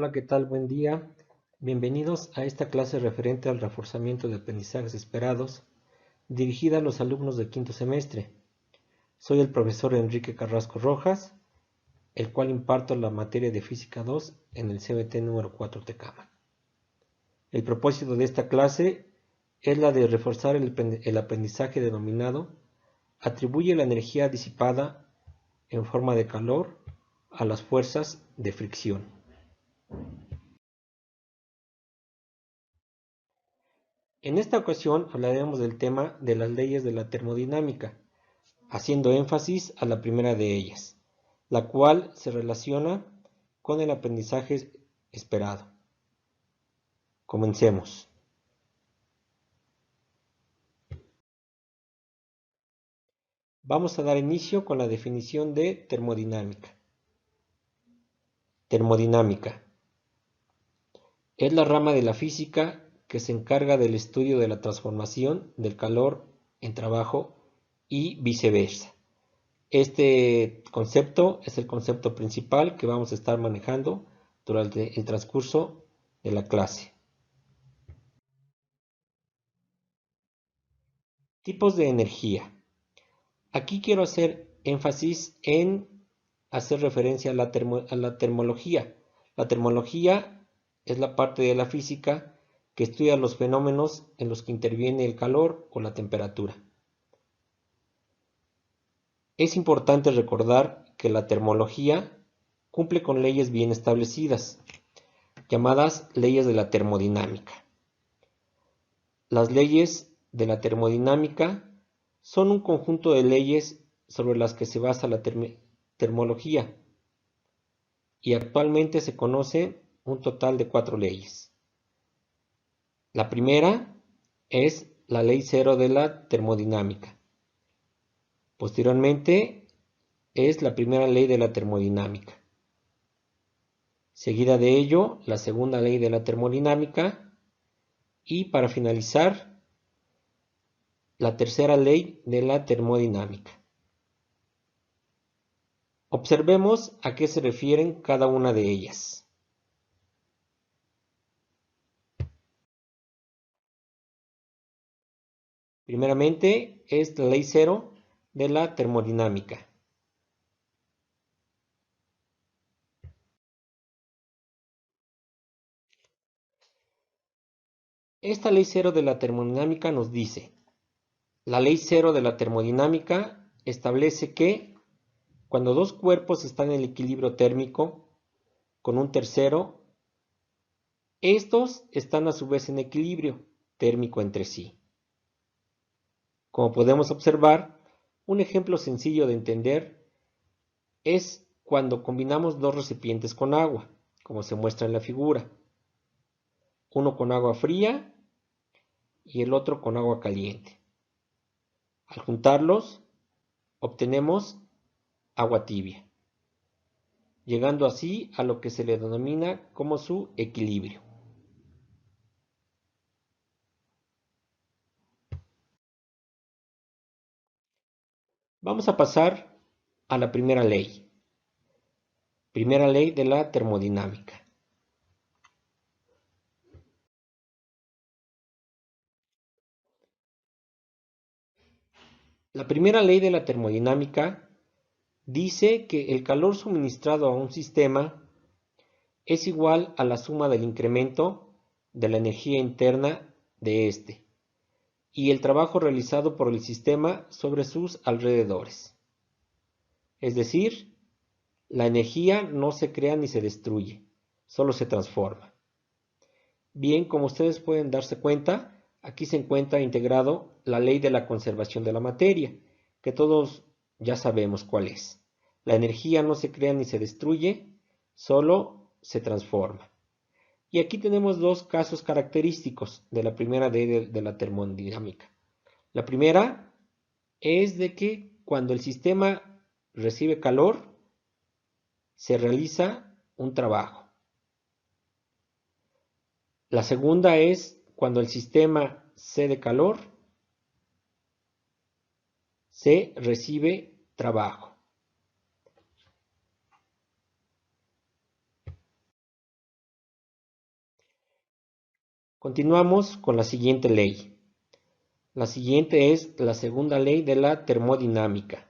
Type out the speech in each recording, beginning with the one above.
Hola, ¿qué tal? Buen día. Bienvenidos a esta clase referente al reforzamiento de aprendizajes esperados, dirigida a los alumnos de quinto semestre. Soy el profesor Enrique Carrasco Rojas, el cual imparto la materia de Física 2 en el CBT número 4 Tecama. El propósito de esta clase es la de reforzar el aprendizaje denominado atribuye la energía disipada en forma de calor a las fuerzas de fricción. En esta ocasión hablaremos del tema de las leyes de la termodinámica, haciendo énfasis a la primera de ellas, la cual se relaciona con el aprendizaje esperado. Comencemos. Vamos a dar inicio con la definición de termodinámica. Termodinámica es la rama de la física que se encarga del estudio de la transformación del calor en trabajo y viceversa. Este concepto es el concepto principal que vamos a estar manejando durante el transcurso de la clase. Tipos de energía. Aquí quiero hacer énfasis en hacer referencia a la termología. La termología es la parte de la física que estudia los fenómenos en los que interviene el calor o la temperatura. Es importante recordar que la termología cumple con leyes bien establecidas, llamadas leyes de la termodinámica. Las leyes de la termodinámica son un conjunto de leyes sobre las que se basa la termología y actualmente se conoce un total de 4 leyes. La primera es la ley cero de la termodinámica. Posteriormente es la primera ley de la termodinámica. Seguida de ello, la segunda ley de la termodinámica y para finalizar, la tercera ley de la termodinámica. Observemos a qué se refieren cada una de ellas. Primeramente es la ley cero de la termodinámica. Esta ley cero de la termodinámica nos dice, la ley cero de la termodinámica establece que cuando dos cuerpos están en equilibrio térmico con un tercero, estos están a su vez en equilibrio térmico entre sí. Como podemos observar, un ejemplo sencillo de entender es cuando combinamos dos recipientes con agua, como se muestra en la figura. Uno con agua fría y el otro con agua caliente. Al juntarlos, obtenemos agua tibia, llegando así a lo que se le denomina como su equilibrio. Vamos a pasar a la primera ley de la termodinámica. La primera ley de la termodinámica dice que el calor suministrado a un sistema es igual a la suma del incremento de la energía interna de éste y el trabajo realizado por el sistema sobre sus alrededores. Es decir, la energía no se crea ni se destruye, solo se transforma. Bien, como ustedes pueden darse cuenta, aquí se encuentra integrado la ley de la conservación de la materia, que todos ya sabemos cuál es. La energía no se crea ni se destruye, solo se transforma. Y aquí tenemos dos casos característicos de la primera ley de la termodinámica. La primera es de que cuando el sistema recibe calor, se realiza un trabajo. La segunda es cuando el sistema cede calor, se recibe trabajo. Continuamos con la siguiente ley. La siguiente es la segunda ley de la termodinámica.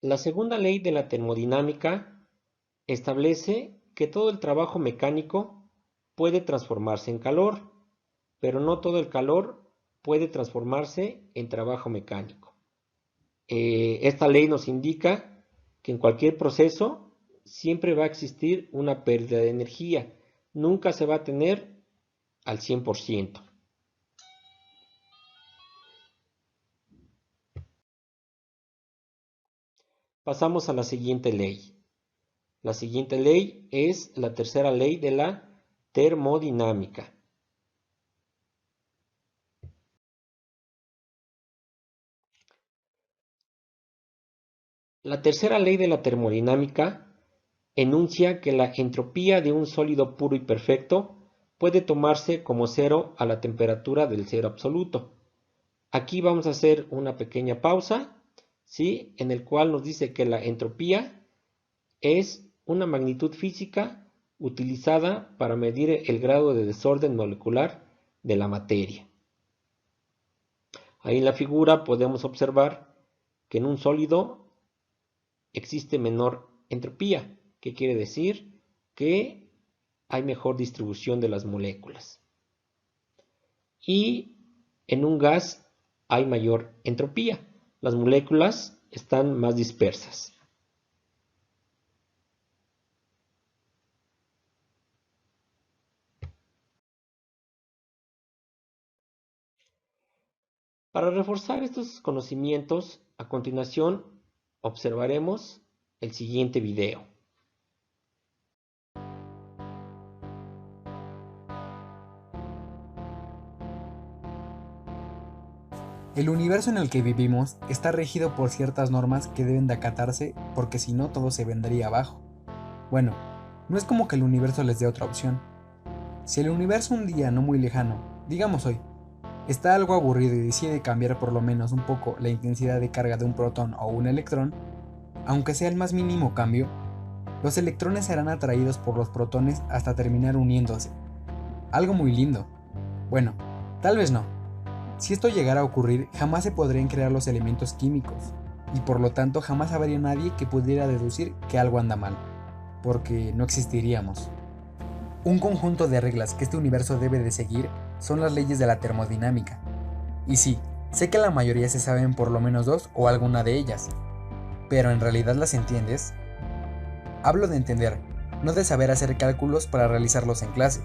La segunda ley de la termodinámica establece que todo el trabajo mecánico puede transformarse en calor, pero no todo el calor puede transformarse en trabajo mecánico. Esta ley nos indica que en cualquier proceso siempre va a existir una pérdida de energía, nunca se va a tener al 100%. Pasamos a la siguiente ley. La siguiente ley es la tercera ley de la termodinámica. La tercera ley de la termodinámica enuncia que la entropía de un sólido puro y perfecto puede tomarse como cero a la temperatura del cero absoluto. Aquí vamos a hacer una pequeña pausa, ¿sí? En el cual nos dice que la entropía es una magnitud física utilizada para medir el grado de desorden molecular de la materia. Ahí en la figura podemos observar que en un sólido existe menor entropía, que quiere decir que hay mejor distribución de las moléculas. Y en un gas hay mayor entropía, las moléculas están más dispersas. Para reforzar estos conocimientos, a continuación observaremos el siguiente video. El universo en el que vivimos está regido por ciertas normas que deben de acatarse porque si no todo se vendría abajo. Bueno, no es como que el universo les dé otra opción. Si el universo un día no muy lejano, digamos hoy, está algo aburrido y decide cambiar por lo menos un poco la intensidad de carga de un protón o un electrón, aunque sea el más mínimo cambio, los electrones serán atraídos por los protones hasta terminar uniéndose. Algo muy lindo. Bueno, tal vez no. Si esto llegara a ocurrir, jamás se podrían crear los elementos químicos, y por lo tanto jamás habría nadie que pudiera deducir que algo anda mal, porque no existiríamos. Un conjunto de reglas que este universo debe de seguir son las leyes de la termodinámica. Y sí, sé que la mayoría se saben por lo menos dos o alguna de ellas, pero ¿en realidad las entiendes? Hablo de entender, no de saber hacer cálculos para realizarlos en clase.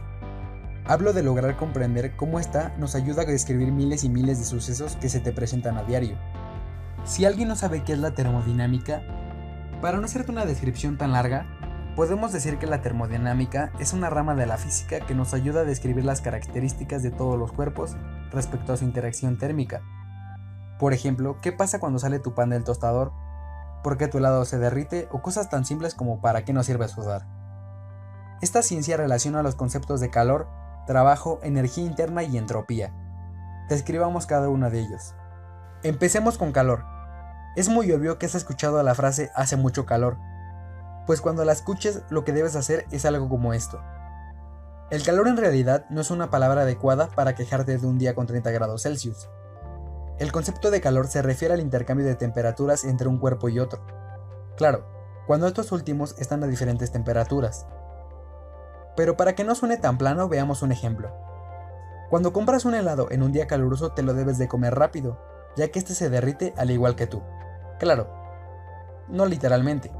Hablo de lograr comprender cómo esta nos ayuda a describir miles y miles de sucesos que se te presentan a diario. Si alguien no sabe qué es la termodinámica, para no hacerte una descripción tan larga, podemos decir que la termodinámica es una rama de la física que nos ayuda a describir las características de todos los cuerpos respecto a su interacción térmica. Por ejemplo, ¿qué pasa cuando sale tu pan del tostador? ¿Por qué tu helado se derrite? O cosas tan simples como ¿para qué nos sirve sudar? Esta ciencia relaciona los conceptos de calor, trabajo, energía interna y entropía. Describamos cada uno de ellos. Empecemos con calor. Es muy obvio que has escuchado la frase hace mucho calor, pues cuando la escuches lo que debes hacer es algo como esto. El calor en realidad no es una palabra adecuada para quejarte de un día con 30 grados Celsius. El concepto de calor se refiere al intercambio de temperaturas entre un cuerpo y otro. Claro, cuando estos últimos están a diferentes temperaturas. Pero para que no suene tan plano, veamos un ejemplo. Cuando compras un helado en un día caluroso te lo debes de comer rápido, ya que este se derrite al igual que tú. Claro, no literalmente.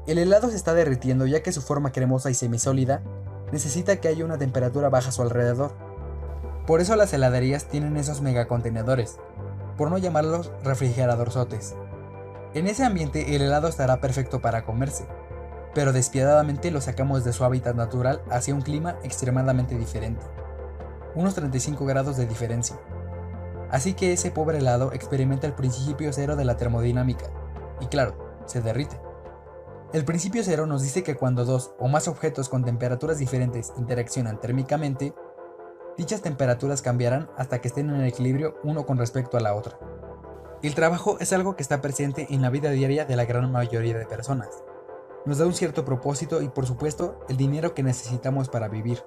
El helado se está derritiendo ya que su forma cremosa y semisólida necesita que haya una temperatura baja a su alrededor. Por eso las heladerías tienen esos megacontenedores, por no llamarlos refrigeradorzotes. En ese ambiente el helado estará perfecto para comerse, pero despiadadamente lo sacamos de su hábitat natural hacia un clima extremadamente diferente. Unos 35 grados de diferencia. Así que ese pobre helado experimenta el principio cero de la termodinámica, y claro, se derrite. El principio cero nos dice que cuando dos o más objetos con temperaturas diferentes interaccionan térmicamente, dichas temperaturas cambiarán hasta que estén en equilibrio uno con respecto a la otra. El trabajo es algo que está presente en la vida diaria de la gran mayoría de personas. Nos da un cierto propósito y por supuesto el dinero que necesitamos para vivir.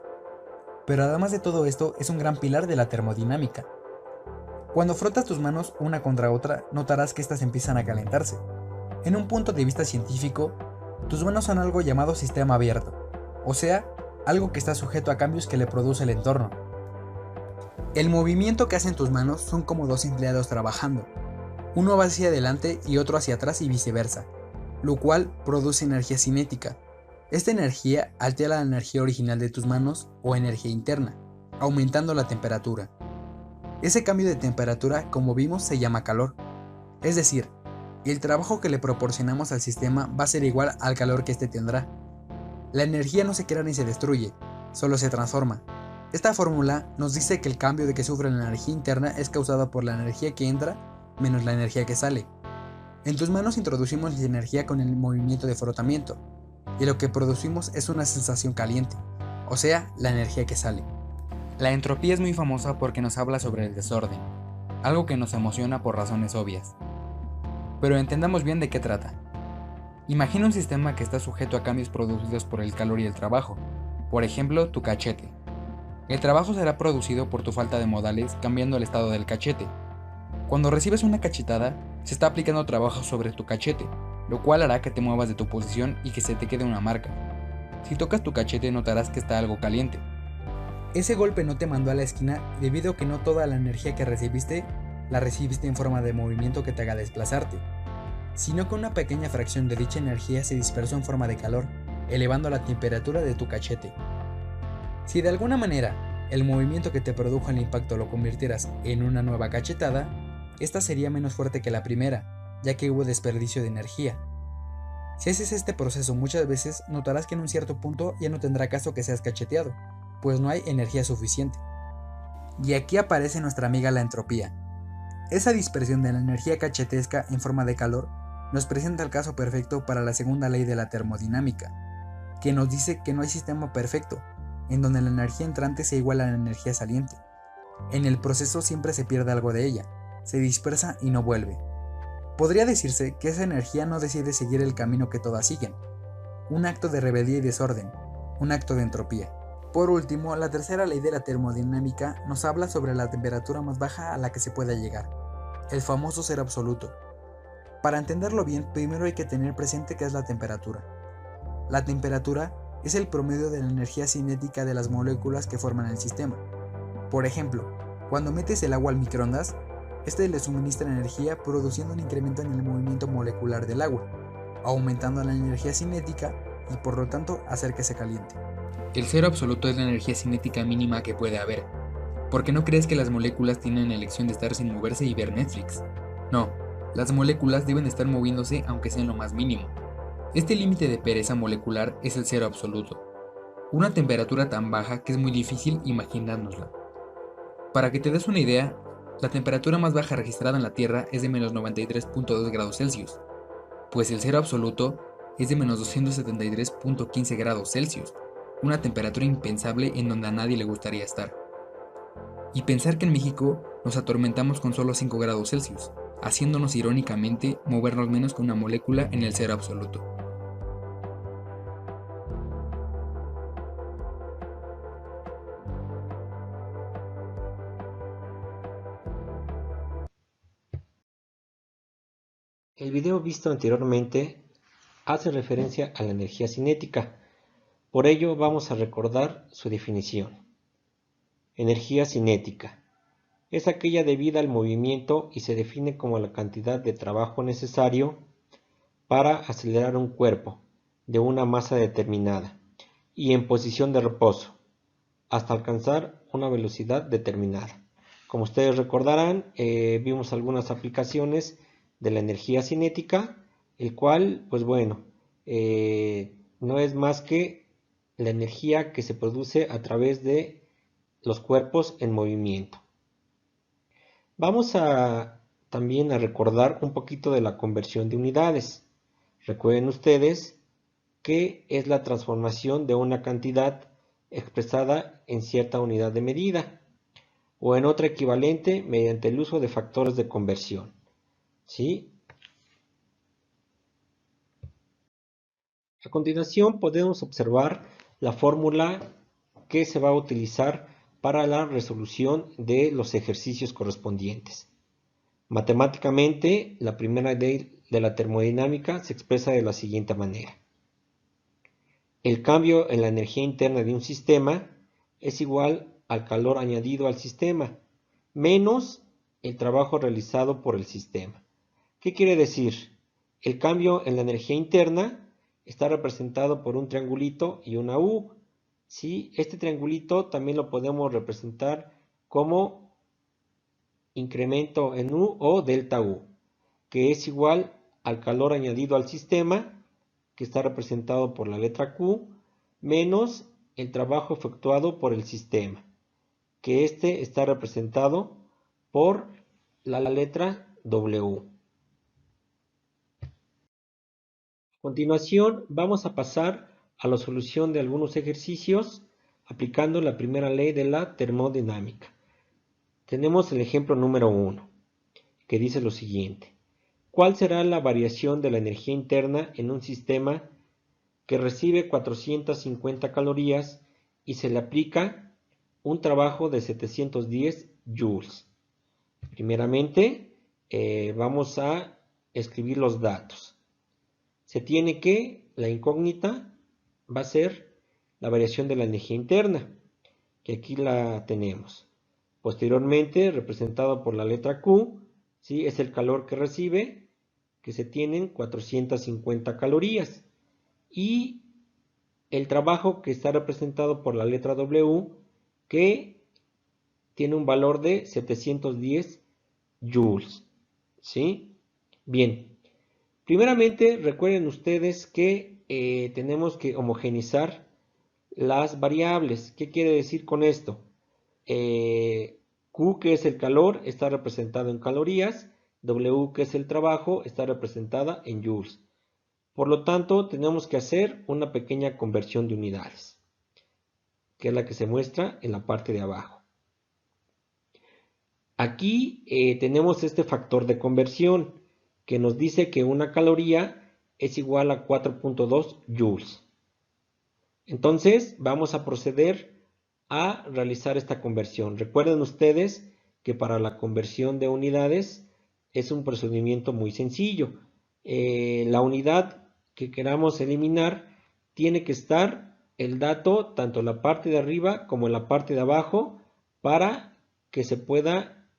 Pero además de todo esto es un gran pilar de la termodinámica. Cuando frotas tus manos una contra otra, notarás que éstas empiezan a calentarse. En un punto de vista científico, tus manos son algo llamado sistema abierto, o sea, algo que está sujeto a cambios que le produce el entorno. El movimiento que hacen tus manos son como dos empleados trabajando. Uno va hacia adelante y otro hacia atrás y viceversa, lo cual produce energía cinética. Esta energía altera la energía original de tus manos o energía interna, aumentando la temperatura. Ese cambio de temperatura, como vimos, se llama calor. Es decir, el trabajo que le proporcionamos al sistema va a ser igual al calor que éste tendrá. La energía no se crea ni se destruye, solo se transforma. Esta fórmula nos dice que el cambio de que sufre la energía interna es causado por la energía que entra menos la energía que sale. En tus manos introducimos la energía con el movimiento de frotamiento, y lo que producimos es una sensación caliente, o sea, la energía que sale. La entropía es muy famosa porque nos habla sobre el desorden, algo que nos emociona por razones obvias. Pero entendamos bien de qué trata. Imagina un sistema que está sujeto a cambios producidos por el calor y el trabajo, por ejemplo, tu cachete. El trabajo será producido por tu falta de modales cambiando el estado del cachete. Cuando recibes una cachetada, se está aplicando trabajo sobre tu cachete, lo cual hará que te muevas de tu posición y que se te quede una marca. Si tocas tu cachete notarás que está algo caliente. Ese golpe no te mandó a la esquina debido a que no toda la energía que recibiste la recibiste en forma de movimiento que te haga desplazarte, sino que una pequeña fracción de dicha energía se dispersó en forma de calor, elevando la temperatura de tu cachete. Si de alguna manera el movimiento que te produjo el impacto lo convirtieras en una nueva cachetada, esta sería menos fuerte que la primera, ya que hubo desperdicio de energía. Si haces este proceso muchas veces, notarás que en un cierto punto ya no tendrá caso que seas cacheteado, pues no hay energía suficiente. Y aquí aparece nuestra amiga la entropía. Esa dispersión de la energía cachetesca en forma de calor nos presenta el caso perfecto para la segunda ley de la termodinámica, que nos dice que no hay sistema perfecto, en donde la energía entrante sea igual a la energía saliente. En el proceso siempre se pierde algo de ella, se dispersa y no vuelve. Podría decirse que esa energía no decide seguir el camino que todas siguen, un acto de rebeldía y desorden, un acto de entropía. Por último, la tercera ley de la termodinámica nos habla sobre la temperatura más baja a la que se puede llegar, el famoso cero absoluto. Para entenderlo bien, primero hay que tener presente qué es la temperatura. La temperatura es el promedio de la energía cinética de las moléculas que forman el sistema. Por ejemplo, cuando metes el agua al microondas, este le suministra energía produciendo un incremento en el movimiento molecular del agua, aumentando la energía cinética y por lo tanto hacer que se caliente. El cero absoluto es la energía cinética mínima que puede haber. ¿Por qué no crees que las moléculas tienen la elección de estar sin moverse y ver Netflix? No, las moléculas deben estar moviéndose aunque sea en lo más mínimo. Este límite de pereza molecular es el cero absoluto, una temperatura tan baja que es muy difícil imaginárnosla. Para que te des una idea, la temperatura más baja registrada en la Tierra es de menos 93.2 grados Celsius, pues el cero absoluto es de menos 273.15 grados Celsius, una temperatura impensable en donde a nadie le gustaría estar. Y pensar que en México nos atormentamos con solo 5 grados Celsius, haciéndonos irónicamente movernos menos que una molécula en el cero absoluto. El video visto anteriormente hace referencia a la energía cinética, por ello vamos a recordar su definición. Energía cinética es aquella debida al movimiento y se define como la cantidad de trabajo necesario para acelerar un cuerpo de una masa determinada y en posición de reposo hasta alcanzar una velocidad determinada. Como ustedes recordarán, vimos algunas aplicaciones de la energía cinética, el cual, pues bueno, no es más que la energía que se produce a través de los cuerpos en movimiento. Vamos también a recordar un poquito de la conversión de unidades. Recuerden ustedes que es la transformación de una cantidad expresada en cierta unidad de medida o en otra equivalente mediante el uso de factores de conversión. ¿sí? A continuación podemos observar la fórmula que se va a utilizar para la resolución de los ejercicios correspondientes. Matemáticamente, la primera ley de la termodinámica se expresa de la siguiente manera. El cambio en la energía interna de un sistema es igual al calor añadido al sistema, menos el trabajo realizado por el sistema. ¿Qué quiere decir? El cambio en la energía interna está representado por un triangulito y una U. ¿Sí? Este triangulito también lo podemos representar como incremento en U o delta U, que es igual al calor añadido al sistema, que está representado por la letra Q, menos el trabajo efectuado por el sistema, que este está representado por la letra W. A continuación vamos a pasar a la solución de algunos ejercicios aplicando la primera ley de la termodinámica. Tenemos el ejemplo número 1, que dice lo siguiente. ¿Cuál será la variación de la energía interna en un sistema que recibe 450 calorías y se le aplica un trabajo de 710 joules? Primeramente, vamos a escribir los datos. Se tiene que la incógnita va a ser la variación de la energía interna, que aquí la tenemos. Posteriormente, representado por la letra Q, ¿sí? Es el calor que recibe, que se tienen 450 calorías. Y el trabajo que está representado por la letra W, que tiene un valor de 710 joules. ¿Sí? Bien. Primeramente, recuerden ustedes que tenemos que homogeneizar las variables. ¿Qué quiere decir con esto? Q, que es el calor, está representado en calorías. W, que es el trabajo, está representada en joules. Por lo tanto, tenemos que hacer una pequeña conversión de unidades, que es la que se muestra en la parte de abajo. Aquí tenemos este factor de conversión, que nos dice que una caloría es igual a 4.2 joules. Entonces, vamos a proceder a realizar esta conversión. Recuerden ustedes que para la conversión de unidades es un procedimiento muy sencillo. La unidad que queramos eliminar tiene que estar el dato tanto en la parte de arriba como en la parte de abajo para que se pueda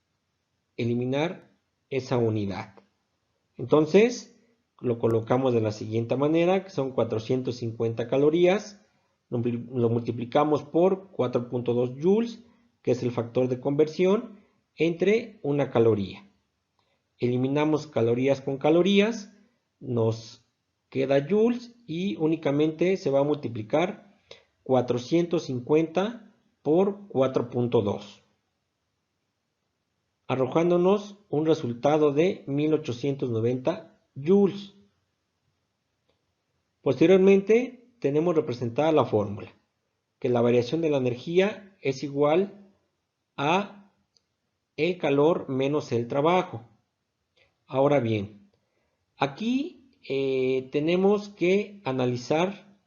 eliminar esa unidad. Entonces lo colocamos de la siguiente manera, que son 450 calorías, lo multiplicamos por 4.2 joules, que es el factor de conversión, entre una caloría. Eliminamos calorías con calorías, nos queda joules y únicamente se va a multiplicar 450 por 4.2, arrojándonos un resultado de 1890 joules. Posteriormente tenemos representada la fórmula, que la variación de la energía es igual a el calor menos el trabajo. Ahora bien, aquí tenemos que analizar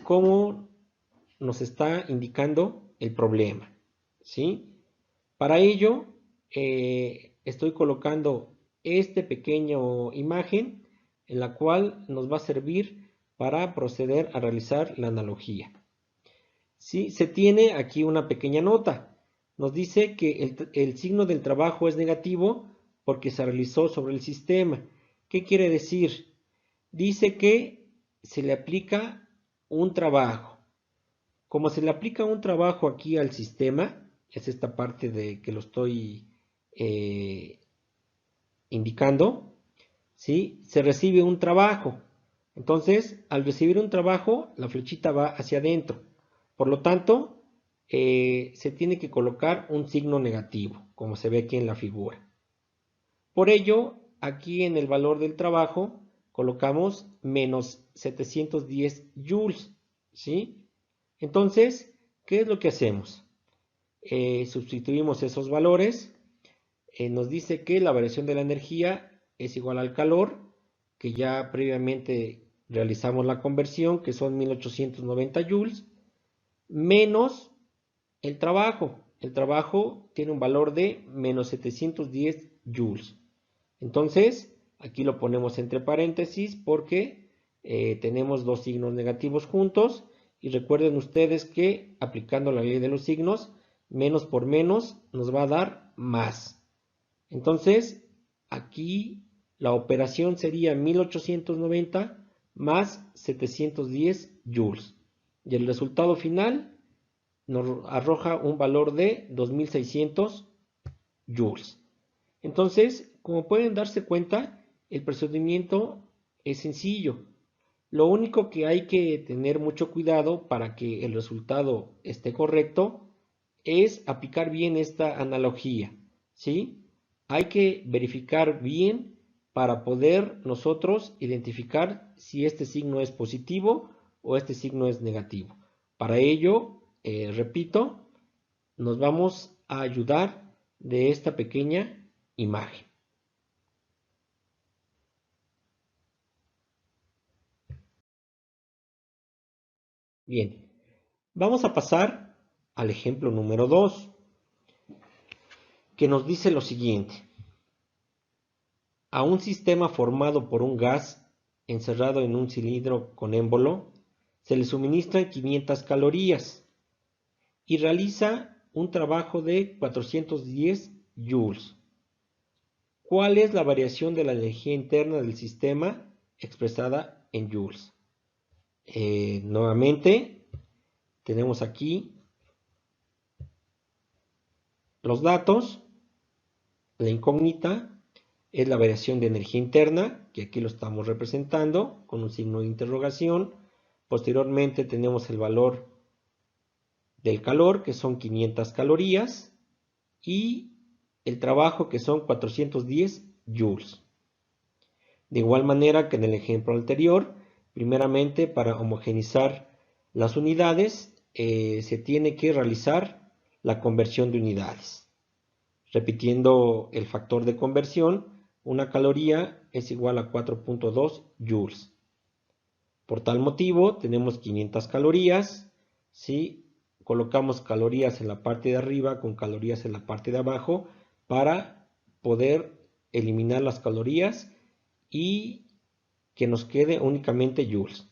cómo nos está indicando el problema, ¿sí? Para ello, estoy colocando este pequeño imagen en la cual nos va a servir para proceder a realizar la analogía. ¿Sí? Se tiene aquí una pequeña nota. Nos dice que el signo del trabajo es negativo porque se realizó sobre el sistema. ¿Qué quiere decir? Dice que se le aplica un trabajo. Como se le aplica un trabajo aquí al sistema, es esta parte de que lo estoy indicando, ¿sí? Se recibe un trabajo. Entonces, al recibir un trabajo, la flechita va hacia adentro. Por lo tanto, se tiene que colocar un signo negativo, como se ve aquí en la figura. Por ello, aquí en el valor del trabajo, colocamos menos 710 joules, ¿sí? Entonces, ¿qué es lo que hacemos? Sustituimos esos valores. nos dice que la variación de la energía es igual al calor, que ya previamente realizamos la conversión, que son 1890 joules, menos el trabajo. El trabajo tiene un valor de menos 710 joules. Entonces, aquí lo ponemos entre paréntesis porque tenemos dos signos negativos juntos. Y recuerden ustedes que aplicando la ley de los signos, menos por menos nos va a dar más. Entonces, aquí la operación sería 1890 más 710 joules. Y el resultado final nos arroja un valor de 2600 joules. Entonces, como pueden darse cuenta, el procedimiento es sencillo. Lo único que hay que tener mucho cuidado para que el resultado esté correcto es aplicar bien esta analogía, ¿sí? Hay que verificar bien para poder nosotros identificar si este signo es positivo o este signo es negativo. Para ello, repito, nos vamos a ayudar de esta pequeña imagen. Bien, vamos a pasar al ejemplo número 2, que nos dice lo siguiente. A un sistema formado por un gas encerrado en un cilindro con émbolo se le suministran 500 calorías y realiza un trabajo de 410 joules. ¿Cuál es la variación de la energía interna del sistema expresada en joules? Nuevamente, tenemos aquí los datos. La incógnita es la variación de energía interna, que aquí lo estamos representando con un signo de interrogación. Posteriormente tenemos el valor del calor, que son 500 calorías, y el trabajo, que son 410 joules. De igual manera que en el ejemplo anterior, primeramente para homogeneizar las unidades, se tiene que realizar la conversión de unidades. Repitiendo el factor de conversión, una caloría es igual a 4.2 joules. Por tal motivo, tenemos 500 calorías. Si colocamos calorías en la parte de arriba con calorías en la parte de abajo para poder eliminar las calorías y que nos quede únicamente joules.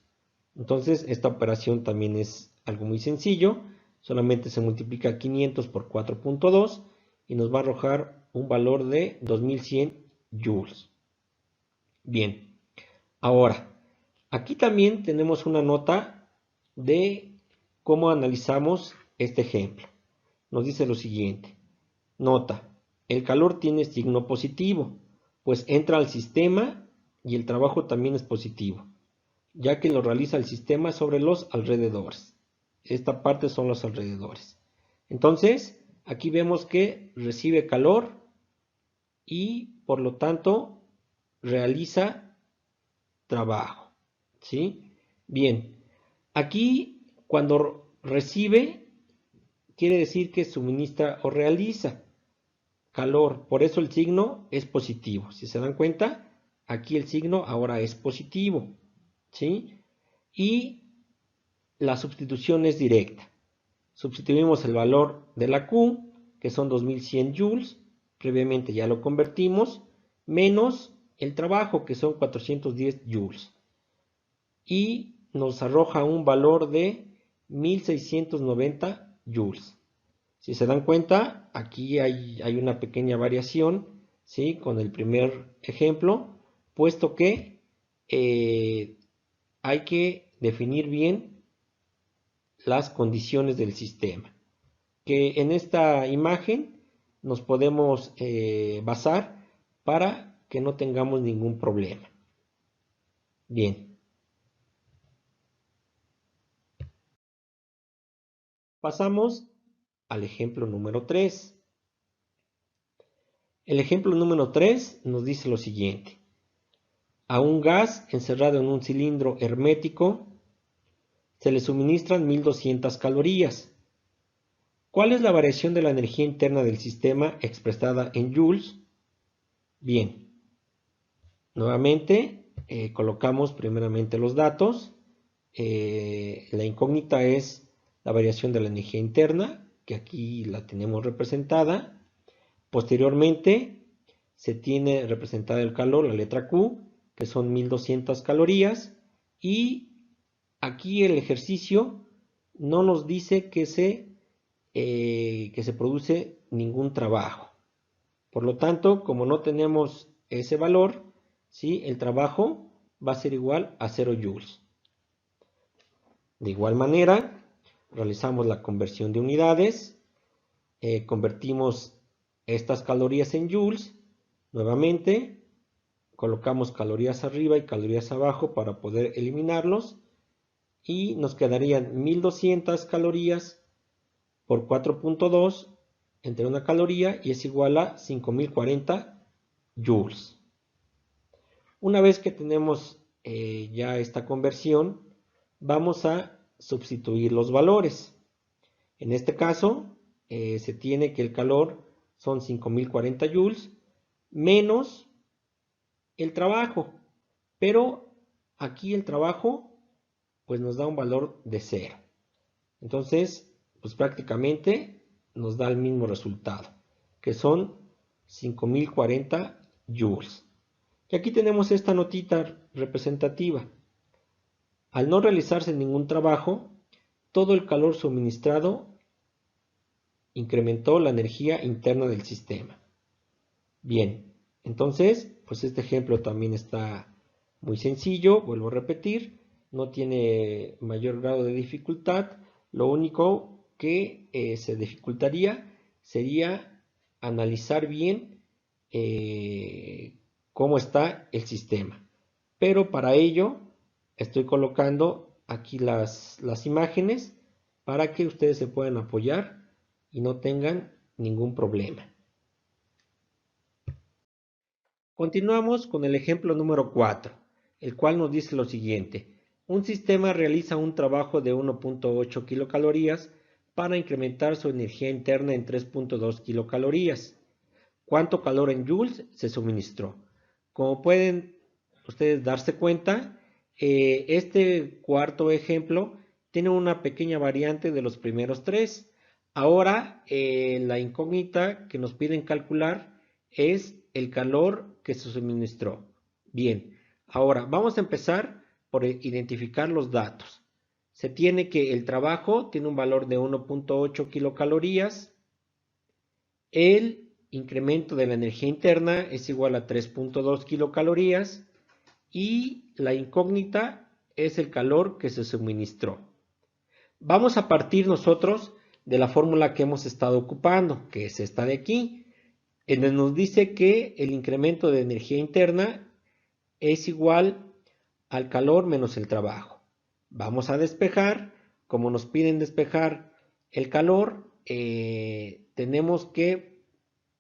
Entonces, esta operación también es algo muy sencillo. Solamente se multiplica 500 por 4.2 y nos va a arrojar un valor de 2100 joules. Bien, ahora, aquí también tenemos una nota de cómo analizamos este ejemplo. Nos dice lo siguiente. Nota, el calor tiene signo positivo, pues entra al sistema y el trabajo también es positivo, ya que lo realiza el sistema sobre los alrededores. Esta parte son los alrededores. Entonces, aquí vemos que recibe calor y por lo tanto realiza trabajo. ¿Sí? Bien, aquí cuando recibe quiere decir que suministra o realiza calor, por eso el signo es positivo. Si se dan cuenta, aquí el signo ahora es positivo, ¿sí? Y la sustitución es directa. Sustituimos el valor de la Q, que son 2100 joules, previamente ya lo convertimos, menos el trabajo, que son 410 joules. Y nos arroja un valor de 1690 joules. Si se dan cuenta, aquí hay una pequeña variación, ¿sí? Con el primer ejemplo, puesto que hay que definir bien las condiciones del sistema. Que en esta imagen nos podemos basar para que no tengamos ningún problema. Bien. Pasamos al ejemplo número 3. El ejemplo número 3 nos dice lo siguiente. A un gas encerrado en un cilindro hermético se le suministran 1200 calorías ¿Cuál es la variación de la energía interna del sistema expresada en joules? Bien, nuevamente colocamos primeramente los datos. La incógnita es la variación de la energía interna, que aquí la tenemos representada. Posteriormente se tiene representada el calor, la letra Q, que son 1200 calorías. Y aquí el ejercicio no nos dice que se produce ningún trabajo. Por lo tanto, como no tenemos ese valor, ¿sí? El trabajo va a ser igual a 0 joules. De igual manera, realizamos la conversión de unidades, convertimos estas calorías en joules, nuevamente colocamos calorías arriba y calorías abajo para poder eliminarlos y nos quedarían 1200 calorías por 4.2 entre una caloría y es igual a 5040 joules. Una vez que tenemos ya esta conversión, vamos a sustituir los valores. En este caso, se tiene que el calor son 5040 joules menos el trabajo, pero aquí el trabajo pues nos da un valor de 0. Entonces, pues prácticamente nos da el mismo resultado, que son 5040 joules. Y aquí tenemos esta notita representativa. Al no realizarse ningún trabajo, todo el calor suministrado incrementó la energía interna del sistema. Bien, entonces, pues este ejemplo también está muy sencillo, vuelvo a repetir, no tiene mayor grado de dificultad, lo único que se dificultaría sería analizar bien cómo está el sistema. Pero para ello estoy colocando aquí las imágenes para que ustedes se puedan apoyar y no tengan ningún problema. Continuamos con el ejemplo número 4, el cual nos dice lo siguiente. Un sistema realiza un trabajo de 1.8 kilocalorías para incrementar su energía interna en 3.2 kilocalorías. ¿Cuánto calor en joules se suministró? Como pueden ustedes darse cuenta, este cuarto ejemplo tiene una pequeña variante de los primeros tres. Ahora, la incógnita que nos piden calcular es el calor que se suministró. Bien, ahora vamos a empezar por identificar los datos. Se tiene que el trabajo tiene un valor de 1.8 kilocalorías. El incremento de la energía interna es igual a 3.2 kilocalorías y la incógnita es el calor que se suministró. Vamos a partir nosotros de la fórmula que hemos estado ocupando, que es esta de aquí, en donde nos dice que el incremento de energía interna es igual al calor menos el trabajo. Vamos a despejar, como nos piden despejar el calor, tenemos que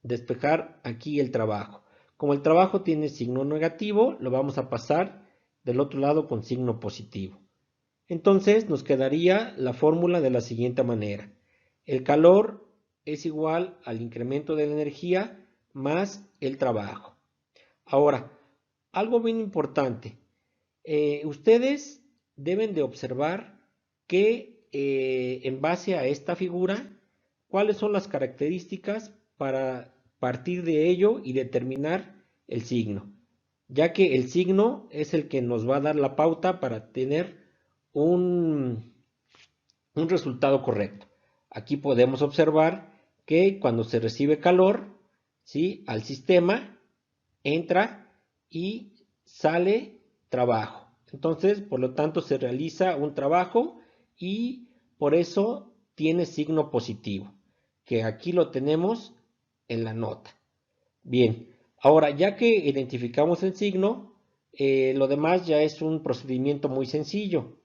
despejar aquí el trabajo. Como el trabajo tiene signo negativo, lo vamos a pasar del otro lado con signo positivo. Entonces nos quedaría la fórmula de la siguiente manera. El calor es igual al incremento de la energía más el trabajo. Ahora, algo bien importante. Ustedes deben de observar que en base a esta figura, cuáles son las características para partir de ello y determinar el signo, ya que el signo es el que nos va a dar la pauta para tener un resultado correcto. Aquí podemos observar que cuando se recibe calor, ¿sí?, al sistema entra y sale trabajo. Entonces, por lo tanto, se realiza un trabajo y por eso tiene signo positivo, que aquí lo tenemos en la nota. Bien, ahora ya que identificamos el signo, lo demás ya es un procedimiento muy sencillo.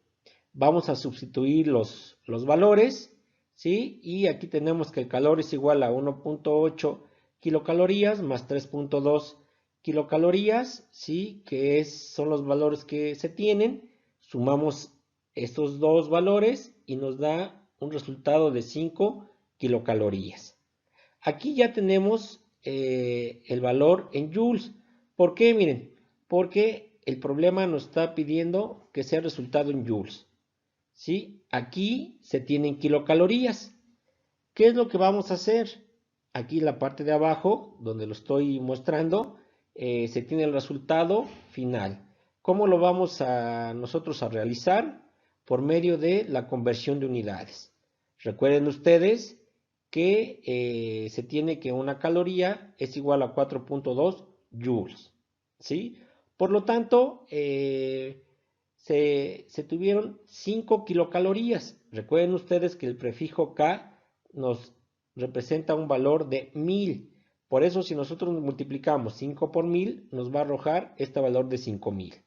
Vamos a sustituir los valores, ¿sí? Y aquí tenemos que el calor es igual a 1.8 kilocalorías más 3.2 kilocalorías, ¿sí? Que son los valores que se tienen. Sumamos estos dos valores y nos da un resultado de 5 kilocalorías. Aquí ya tenemos el valor en joules. ¿Por qué? Miren, porque el problema nos está pidiendo que sea resultado en joules. ¿Sí? Aquí se tienen kilocalorías. ¿Qué es lo que vamos a hacer? Aquí en la parte de abajo, donde lo estoy mostrando, se tiene el resultado final. ¿Cómo lo vamos a nosotros a realizar? Por medio de la conversión de unidades. Recuerden ustedes que se tiene que una caloría es igual a 4.2 joules. ¿Sí? Por lo tanto, se tuvieron 5 kilocalorías. Recuerden ustedes que el prefijo K nos representa un valor de 1000. Por eso, si nosotros multiplicamos 5 por 1000, nos va a arrojar este valor de 5000.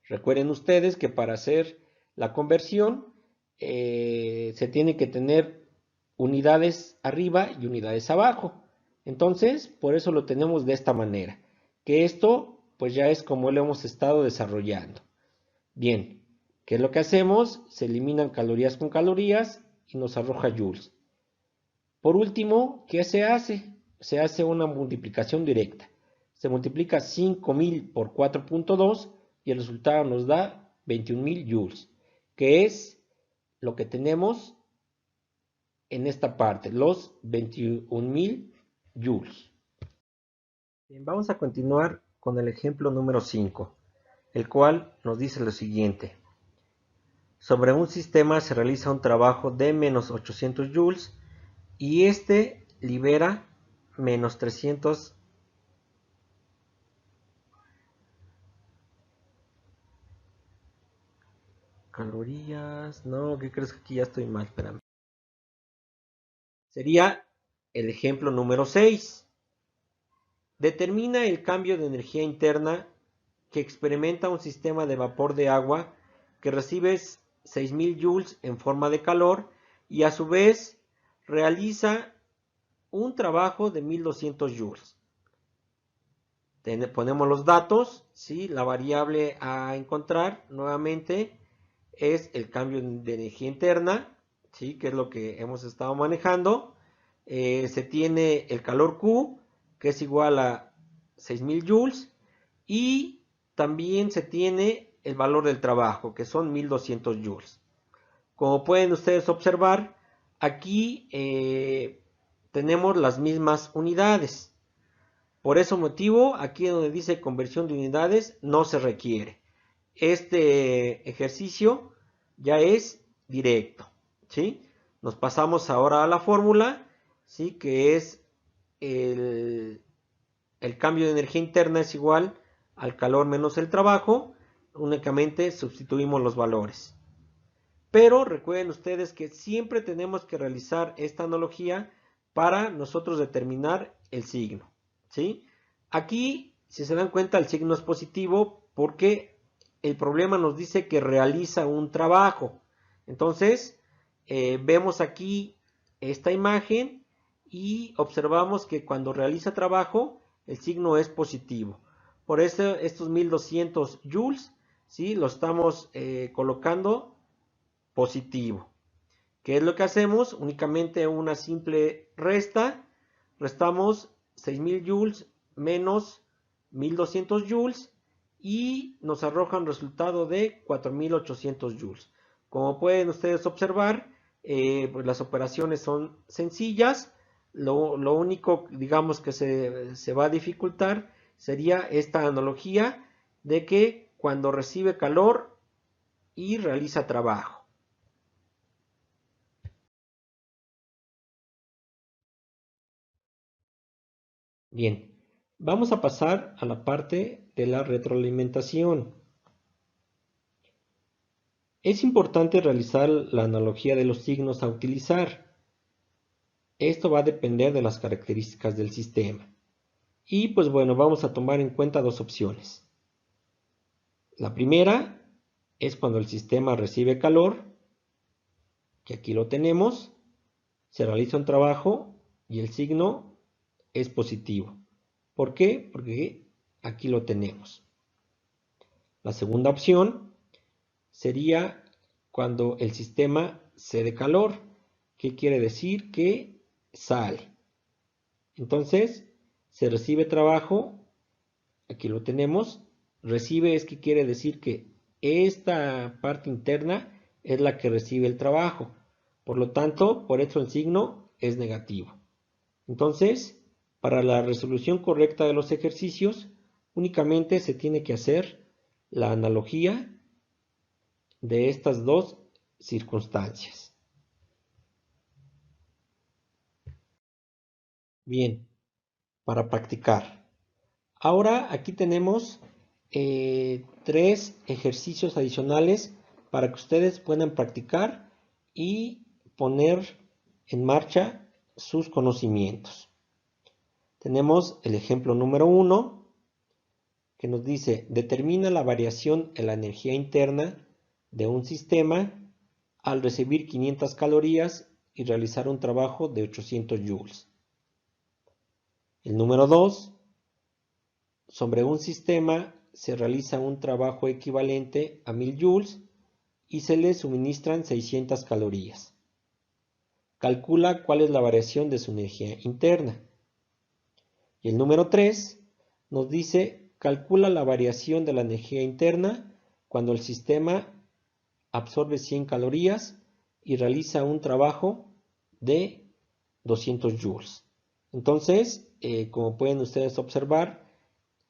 Recuerden ustedes que para hacer la conversión se tiene que tener unidades arriba y unidades abajo. Entonces, por eso lo tenemos de esta manera. Que esto, pues ya es como lo hemos estado desarrollando. Bien, ¿qué es lo que hacemos? Se eliminan calorías con calorías y nos arroja joules. Por último, ¿qué se hace? Se hace una multiplicación directa. Se multiplica 5000 por 4.2 y el resultado nos da 21.000 joules, que es lo que tenemos en esta parte, los 21.000 joules. Bien, vamos a continuar con el ejemplo número 5, el cual nos dice lo siguiente. Sobre un sistema se realiza un trabajo de menos 800 joules y este libera menos 300 calorías. No, ¿qué crees que aquí ya estoy mal? Espérame. Sería el ejemplo número 6. Determina el cambio de energía interna que experimenta un sistema de vapor de agua que recibe 6000 joules en forma de calor y a su vez realiza un trabajo de 1200 joules. Ponemos los datos, ¿sí? La variable a encontrar nuevamente es el cambio de energía interna, ¿sí? Que es lo que hemos estado manejando. Se tiene el calor Q, que es igual a 6000 joules, y también se tiene el valor del trabajo, que son 1200 joules. Como pueden ustedes observar, aquí tenemos las mismas unidades. Por ese motivo, aquí donde dice conversión de unidades, no se requiere. Este ejercicio ya es directo, ¿sí? Nos pasamos ahora a la fórmula, ¿sí? Que es el cambio de energía interna es igual al calor menos el trabajo. Únicamente sustituimos los valores. Pero recuerden ustedes que siempre tenemos que realizar esta analogía para nosotros determinar el signo, ¿sí? Aquí, si se dan cuenta, el signo es positivo porque el problema nos dice que realiza un trabajo. Entonces, vemos aquí esta imagen y observamos que cuando realiza trabajo, el signo es positivo. Por eso estos 1200 joules, ¿sí? Lo estamos colocando positivo. ¿Qué es lo que hacemos? Únicamente una simple resta. Restamos 6000 joules menos 1200 joules y nos arroja un resultado de 4800 joules. Como pueden ustedes observar, pues las operaciones son sencillas. Lo único, digamos, que se va a dificultar sería esta analogía de que cuando recibe calor y realiza trabajo. Bien, vamos a pasar a la parte de la retroalimentación. Es importante realizar la analogía de los signos a utilizar. Esto va a depender de las características del sistema. Y pues bueno, vamos a tomar en cuenta dos opciones. La primera es cuando el sistema recibe calor, que aquí lo tenemos, se realiza un trabajo y el signo es positivo. ¿Por qué? Porque aquí lo tenemos. La segunda opción sería cuando el sistema cede calor, ¿Qué quiere decir? Que sale. Entonces, se recibe trabajo, aquí lo tenemos. Recibe es que quiere decir que esta parte interna es la que recibe el trabajo. Por lo tanto, por eso el signo es negativo. Entonces, para la resolución correcta de los ejercicios, únicamente se tiene que hacer la analogía de estas dos circunstancias. Bien, para practicar. Ahora aquí tenemos tres ejercicios adicionales para que ustedes puedan practicar y poner en marcha sus conocimientos. Tenemos el ejemplo número 1 que nos dice: determina la variación en la energía interna de un sistema al recibir 500 calorías y realizar un trabajo de 800 joules. El número 2, sobre un sistema se realiza un trabajo equivalente a 1000 joules y se le suministran 600 calorías. Calcula cuál es la variación de su energía interna. Y el número 3 nos dice: calcula la variación de la energía interna cuando el sistema absorbe 100 calorías y realiza un trabajo de 200 joules. Entonces, como pueden ustedes observar,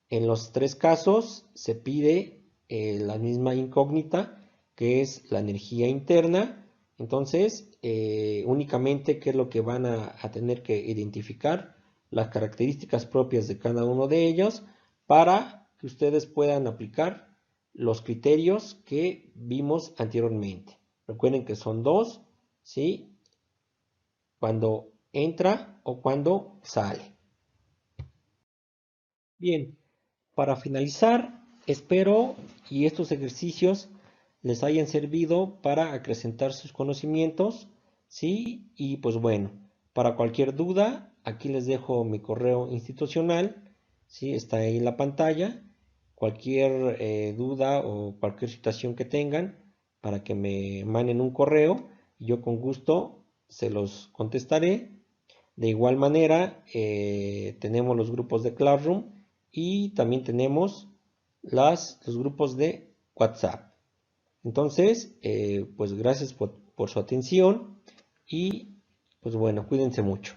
en los tres casos se pide la misma incógnita, que es la energía interna. Entonces, únicamente qué es lo que van a tener que identificar: las características propias de cada uno de ellos, para que ustedes puedan aplicar los criterios que vimos anteriormente. Recuerden que son dos, ¿sí? Cuando entra o cuando sale. Bien, para finalizar, espero y estos ejercicios les hayan servido para acrecentar sus conocimientos, ¿sí? Y pues bueno, para cualquier duda, aquí les dejo mi correo institucional, ¿sí? Está ahí en la pantalla. Cualquier duda o cualquier situación que tengan, para que me manden un correo y yo con gusto se los contestaré. De igual manera, tenemos los grupos de Classroom y también tenemos los grupos de WhatsApp. Entonces, pues gracias por su atención y pues bueno, cuídense mucho.